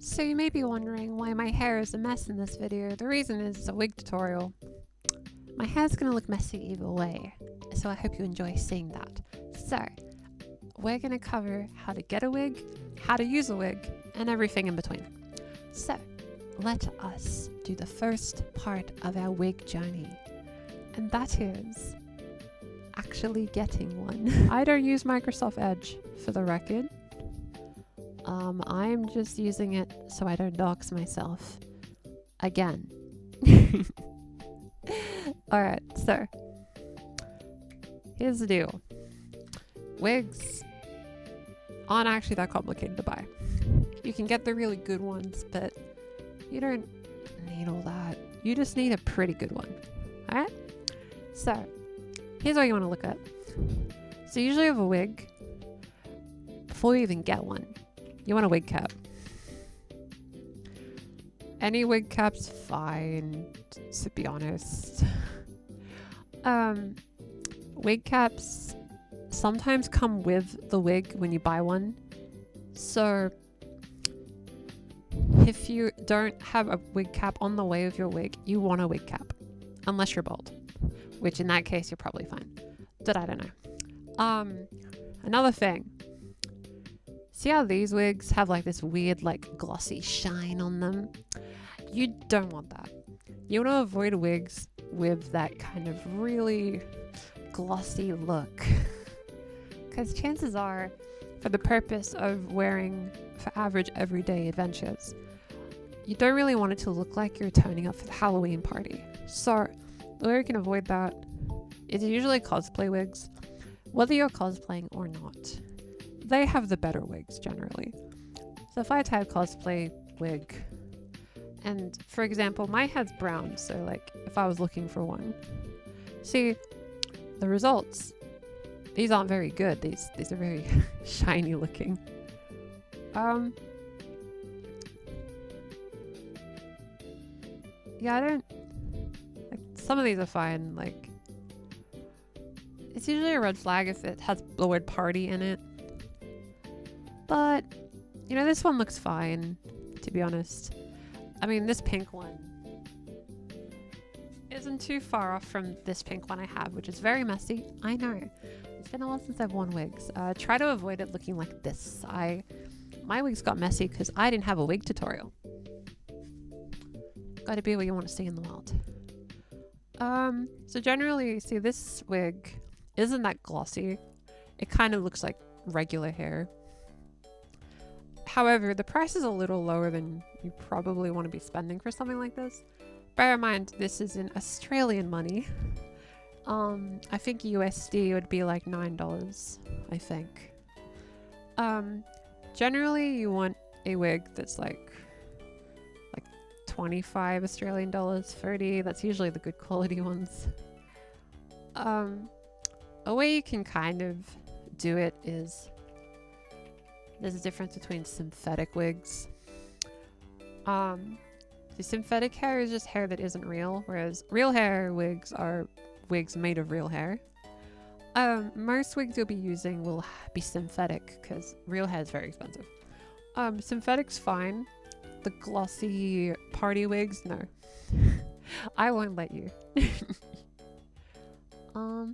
So you may be wondering why my hair is a mess in this video. The reason is it's a wig tutorial. My hair's gonna look messy either way, so I hope you enjoy seeing that. So, we're gonna cover how to get a wig, how to use a wig, and everything in between. So, let us do the first part of our wig journey, and that is actually getting one. I don't use Microsoft Edge, for the record. I'm just using it so I don't dox myself again. Alright, so here's the deal. Wigs aren't actually that complicated to buy. You can get the really good ones, but you don't need all that. You just need a pretty good one. Alright? So, here's what you want to look at. So usually with a wig, before you even get one, you want a wig cap. Any wig cap's fine, to be honest. Wig caps sometimes come with the wig when you buy one. So if you don't have a wig cap on the way of your wig, you want a wig cap. Unless you're bald. Which in that case, you're probably fine. But I don't know. Another thing. See how these wigs have like this weird like glossy shine on them? You don't want that. You want to avoid wigs with that kind of really glossy look. Because chances are, for the purpose of wearing for average everyday adventures, you don't really want it to look like you're turning up for the Halloween party. So the way you can avoid that is usually cosplay wigs, whether you're cosplaying or not. They have the better wigs generally. So if I had a cosplay wig, and for example, my head's brown, so like if I was looking for one, see the results. These aren't very good. These are very shiny looking. Yeah, I don't like some of these are fine. Like it's usually a red flag if it has the word party in it. But, you know, this one looks fine, to be honest. I mean, this pink one isn't too far off from this pink one I have, which is very messy. I know. It's been a while since I've worn wigs. Try to avoid it looking like this. My wigs got messy because I didn't have a wig tutorial. Gotta be what you want to see in the world. So generally, see, this wig isn't that glossy. It kind of looks like regular hair. However, the price is a little lower than you probably want to be spending for something like this. Bear in mind, this is in Australian money. I think USD would be like $9, I think. Generally, you want a wig that's like 25 Australian dollars, 30. That's usually the good quality ones. A way you can kind of do it is there's a difference between synthetic wigs. The synthetic hair is just hair that isn't real, whereas real hair wigs are wigs made of real hair. Most wigs you'll be using will be synthetic because real hair is very expensive. Synthetic's fine. The glossy party wigs, no. I won't let you. So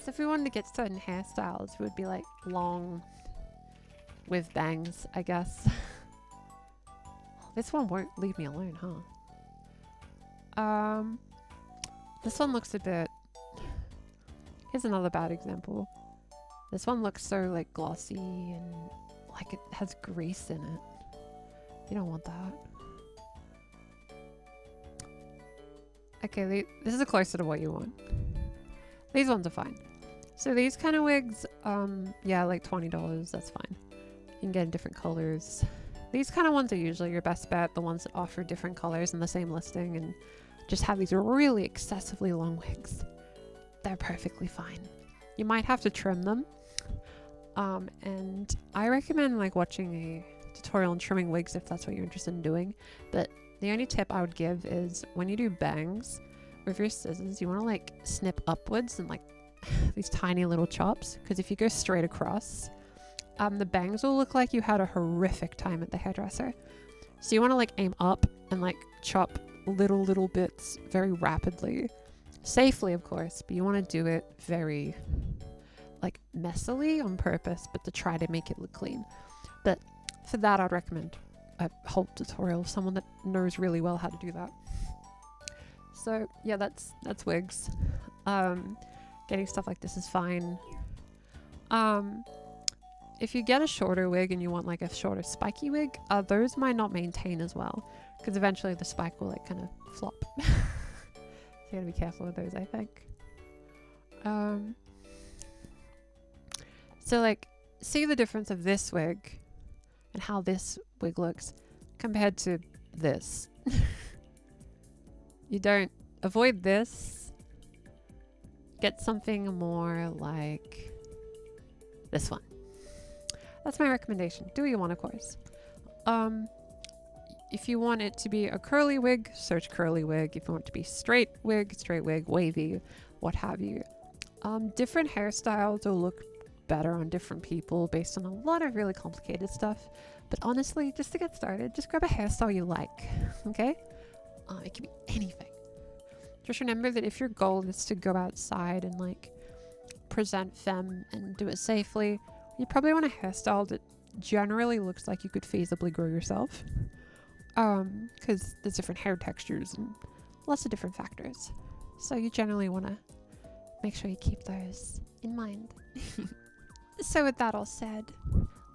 if we wanted to get certain hairstyles, it would be like long with bangs, I guess. This one won't leave me alone, huh? This one looks a bit... Here's another bad example. This one looks so like glossy and like it has grease in it. You don't want that. Okay, this is closer to what you want. These ones are fine. So these kind of wigs, yeah, like $20, that's fine. You can get in different colors. These kind of ones are usually your best bet, the ones that offer different colors in the same listing and just have these really excessively long wigs. They're perfectly fine. You might have to trim them. And I recommend like watching a tutorial on trimming wigs if that's what you're interested in doing. But the only tip I would give is when you do bangs with your scissors, you want to like snip upwards and like these tiny little chops, because if you go straight across, the bangs will look like you had a horrific time at the hairdresser. So you want to like aim up and like chop little bits very rapidly. Safely, of course, but you want to do it very like messily on purpose, but to try to make it look clean. But for that, I'd recommend a whole tutorial of someone that knows really well how to do that. So yeah, that's wigs. Getting stuff like this is fine. If you get a shorter wig and you want like a shorter spiky wig, those might not maintain as well, because eventually the spike will like kind of flop. So you gotta be careful with those, I think. So like, see the difference of this wig and how this wig looks compared to this. You don't avoid this. Get something more like this one. That's my recommendation. Do what you want, of course. If you want it to be a curly wig, search curly wig. If you want it to be straight wig, wavy, what have you. Different hairstyles will look better on different people based on a lot of really complicated stuff. But honestly, just to get started, just grab a hairstyle you like, okay? It can be anything. Just remember that if your goal is to go outside and like present femme and do it safely, you probably want a hairstyle that generally looks like you could feasibly grow yourself. Because there's different hair textures and lots of different factors. So you generally want to make sure you keep those in mind. So with that all said,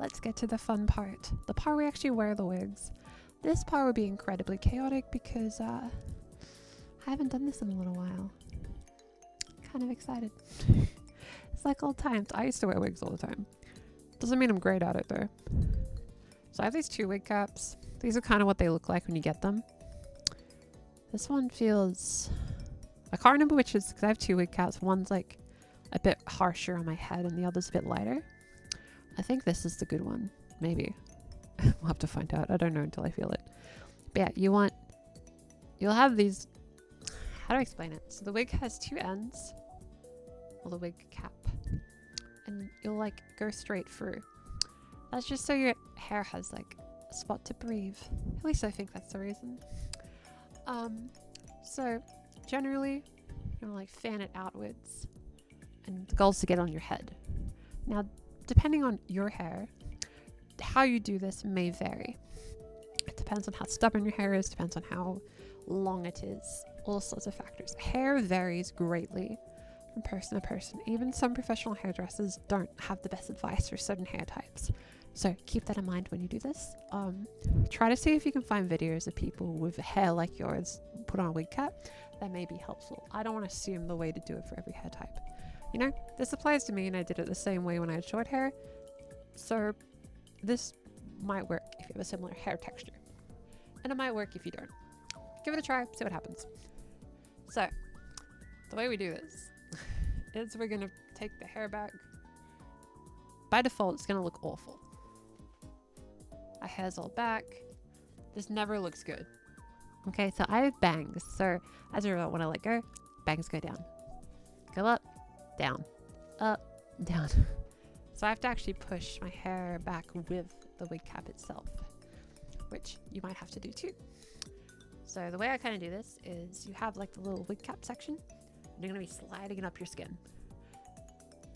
let's get to the fun part. The part where we actually wear the wigs. This part would be incredibly chaotic because I haven't done this in a little while. Kind of excited. It's like old times. I used to wear wigs all the time. Doesn't mean I'm great at it though. So I have these 2 wig caps. These are kind of what they look like when you get them. This one feels... I can't remember which is, because I have 2 wig caps. One's like a bit harsher on my head and the other's a bit lighter. I think this is the good one. Maybe. We'll have to find out. I don't know until I feel it. But yeah, you'll have these... How do I explain it? So the wig has 2 ends. Well, the wig cap. And you'll like go straight through. That's just so your hair has like a spot to breathe. At least I think that's the reason. So generally you want to like fan it outwards, and the goal is to get on your head. Now, depending on your hair, how you do this may vary. It depends on how stubborn your hair is, depends on how long it is, all sorts of factors. Hair varies greatly from person to person. Even some professional hairdressers don't have the best advice for certain hair types. So keep that in mind when you do this. Try to see if you can find videos of people with hair like yours put on a wig cap. That may be helpful. I don't want to assume the way to do it for every hair type. You know, this applies to me and I did it the same way when I had short hair. So this might work if you have a similar hair texture. And it might work if you don't. Give it a try, see what happens. So, the way we do this is we're going to take the hair back. By default, it's going to look awful. My hair's all back. This never looks good. Okay, so I have bangs. So, as a result, when I let go, bangs go down. Go up, down, up, down. So I have to actually push my hair back with the wig cap itself, which you might have to do too. So the way I kind of do this is you have like the little wig cap section, and you're going to be sliding it up your skin.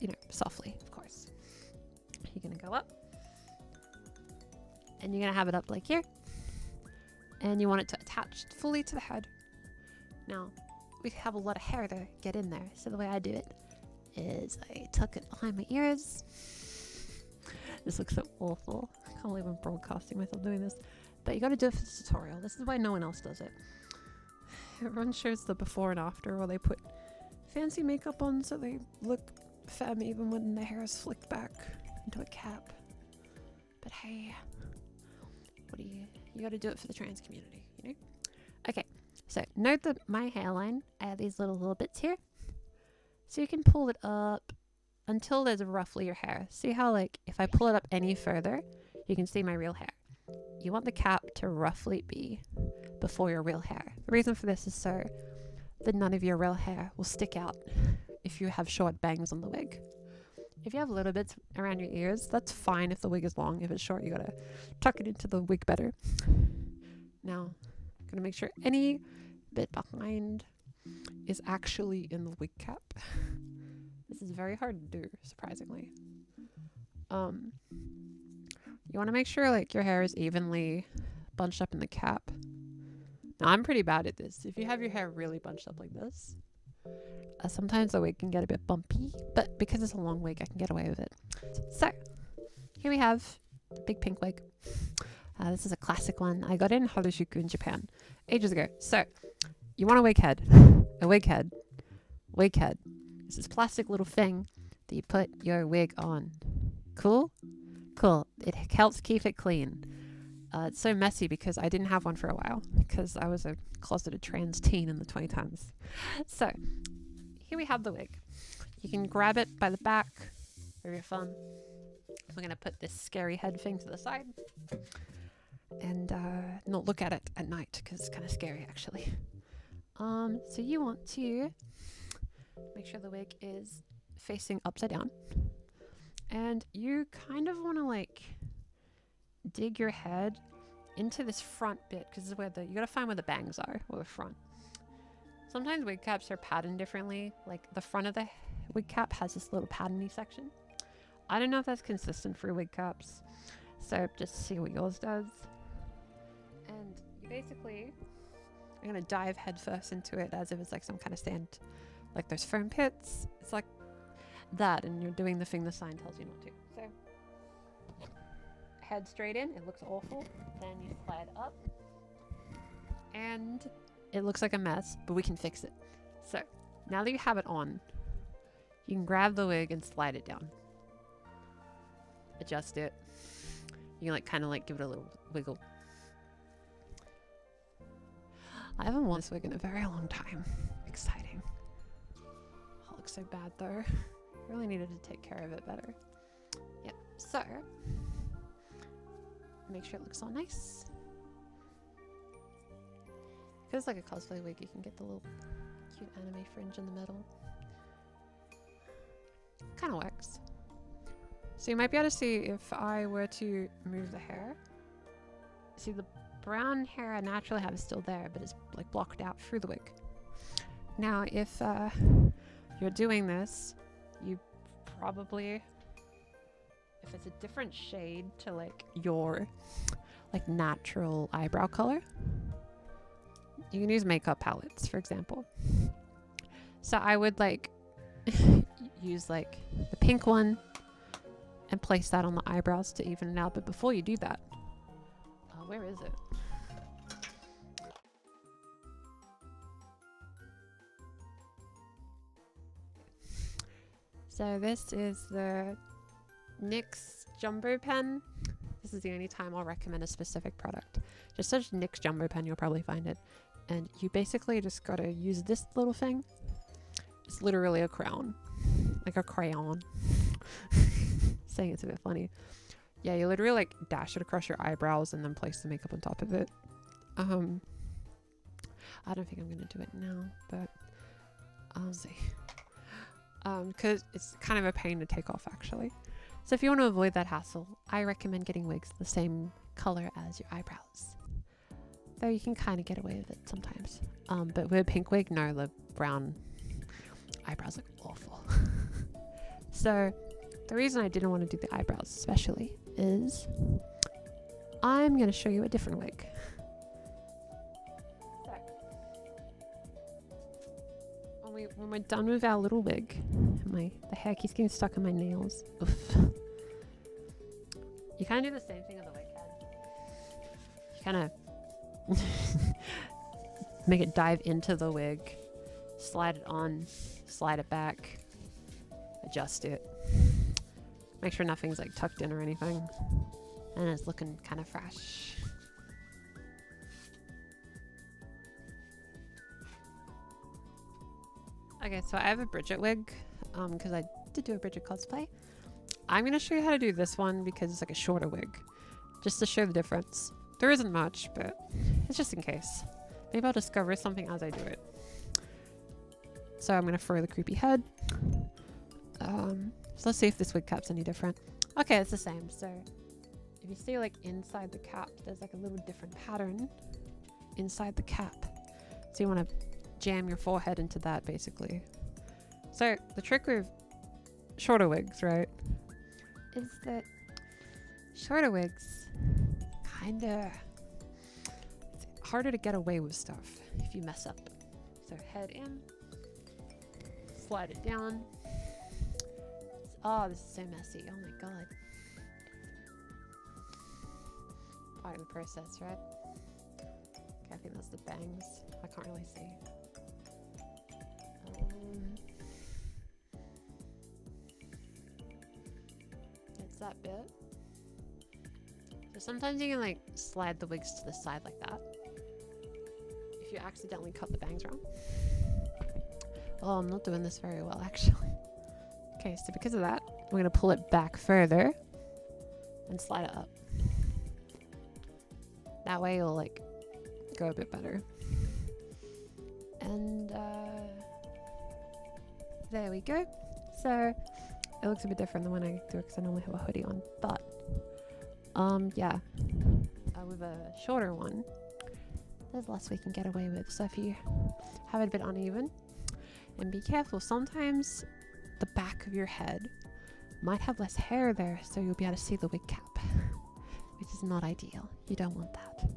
You know, softly, of course. You're going to go up, and you're going to have it up like here, and you want it to attach fully to the head. Now, we have a lot of hair to get in there, so the way I do it is I tuck it behind my ears. This looks so awful. I can't believe I'm broadcasting myself doing this. But you gotta do it for this tutorial. This is why no one else does it. Everyone shows the before and after, where they put fancy makeup on so they look femme even when their hair is flicked back into a cap. But hey, you gotta do it for the trans community, you know? Okay, so note that my hairline, I have these little bits here. So you can pull it up until there's roughly your hair. See how like if I pull it up any further, you can see my real hair. You want the cap to roughly be before your real hair. The reason for this is so that none of your real hair will stick out if you have short bangs on the wig. If you have little bits around your ears, that's fine if the wig is long. If it's short, you gotta tuck it into the wig better. Now, I'm gonna make sure any bit behind is actually in the wig cap. This is very hard to do, surprisingly. You want to make sure like your hair is evenly bunched up in the cap. Now, I'm pretty bad at this. If you have your hair really bunched up like this, sometimes the wig can get a bit bumpy, but because it's a long wig, I can get away with it. So, here we have the big pink wig. This is a classic one. I got it in Harajuku in Japan ages ago. So, you want a wig head. A wig head. Wig head. It's this plastic little thing that you put your wig on. Cool? Cool. It helps keep it clean. It's so messy because I didn't have one for a while because I was a closeted trans teen in the 2010s. So, here we have the wig. You can grab it by the back with your thumb. I'm going to put this scary head thing to the side and not look at it at night because it's kind of scary actually. So you want to make sure the wig is facing upside down, and you kind of want to like dig your head into this front bit because this is where you gotta find where the bangs are, or the front. Sometimes wig caps are patterned differently. Like the front of the wig cap has this little patterny section. I don't know if that's consistent for wig caps, so just see what yours does. And you basically, I'm gonna dive headfirst into it as if it's like some kind of stand, like those foam pits. It's like that, and you're doing the thing the sign tells you not to. So head straight in. It looks awful. Then you slide up, and it looks like a mess, but we can fix it. So now that you have it on, you can grab the wig and slide it down. Adjust it. You can like kind of like give it a little wiggle. I haven't worn this wig in a very long time. Exciting. Oh, it looks so bad though. I really needed to take care of it better. Yep. So make sure it looks all nice. Because it's like a cosplay wig, you can get the little cute anime fringe in the middle. Kind of works. So you might be able to see if I were to move the hair. See, the brown hair I naturally have is still there, but it's like blocked out through the wig. Now, if you're doing this, you probably, if it's a different shade to like your like natural eyebrow color, you can use makeup palettes, for example. So I would like use like the pink one and place that on the eyebrows to even it out. But before you do that, where is it? So this is the NYX Jumbo Pen. This is the only time I'll recommend a specific product. Just search NYX Jumbo Pen, you'll probably find it. And you basically just gotta use this little thing. It's literally a crayon. Like a crayon. Saying it's a bit funny. Yeah, you literally like dash it across your eyebrows and then place the makeup on top of it. I don't think I'm gonna do it now, but I'll see. Because it's kind of a pain to take off actually. So if you want to avoid that hassle, I recommend getting wigs the same color as your eyebrows. Though you can kind of get away with it sometimes. But with a pink wig, no, the brown eyebrows look awful. So the reason I didn't want to do the eyebrows especially is I'm going to show you a different wig. So, when we're done with our little wig, the hair keeps getting stuck in my nails. Oof. You kind of do the same thing with the wig head. You kind of make it dive into the wig, slide it on, slide it back, adjust it. Make sure nothing's like tucked in or anything. And it's looking kind of fresh. Okay, so I have a Bridget wig because I did do a Bridget cosplay. I'm going to show you how to do this one because it's like a shorter wig. Just to show the difference. There isn't much, but it's just in case. Maybe I'll discover something as I do it. So I'm going to furrow the creepy head. So let's see if this wig cap's any different. Okay, it's the same. So if you see like inside the cap, there's like a little different pattern. inside the cap. So you want to jam your forehead into that, basically. So the trick with shorter wigs, right, is that shorter wigs kinda, it's harder to get away with stuff if you mess up. So head in, slide it down. Oh, this is so messy. Oh my god. Part of the process, right? Okay, I think that's the bangs. I can't really see. It's that bit. So sometimes you can like slide the wigs to the side like that. If you accidentally cut the bangs wrong. Oh, I'm not doing this very well actually. Okay, so because of that, we're gonna pull it back further and slide it up. That way it'll like go a bit better. And there we go. So it looks a bit different than when I do it because I normally have a hoodie on. But yeah, with a shorter one, there's less we can get away with. So if you have it a bit uneven, and be careful, sometimes the back of your head might have less hair there, so you'll be able to see the wig cap, which is not ideal. You don't want that.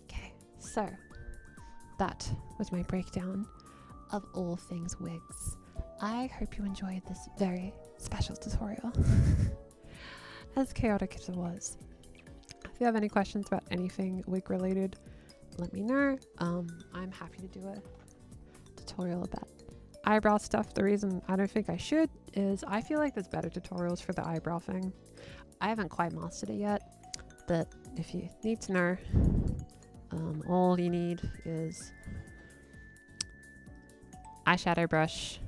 Okay, so that was my breakdown of all things wigs. I hope you enjoyed this very special tutorial, as chaotic as it was. If you have any questions about anything wig related, let me know. I'm happy to do a tutorial about eyebrow stuff. The reason I don't think I should is I feel like there's better tutorials for the eyebrow thing. I haven't quite mastered it yet, but if you need to know, all you need is eyeshadow brush,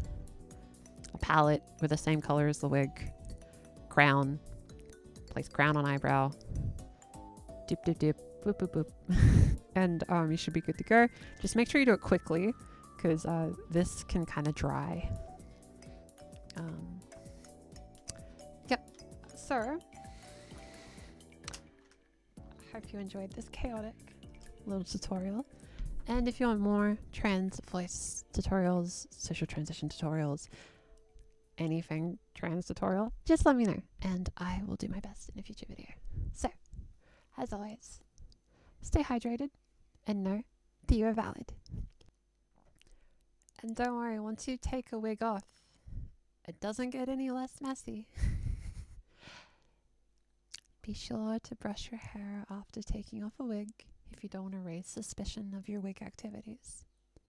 a palette with the same color as the wig, crown, place crown on eyebrow, dip dip dip, boop boop boop, and you should be good to go. Just make sure you do it quickly, because this can kind of dry. Yep. So I hope you enjoyed this chaotic little tutorial. And if you want more trans voice tutorials, social transition tutorials, anything trans tutorial, just let me know and I will do my best in a future video. So, as always, stay hydrated and know that you are valid. And don't worry, once you take a wig off, it doesn't get any less messy. Be sure to brush your hair after taking off a wig if you don't want to raise suspicion of your wig activities.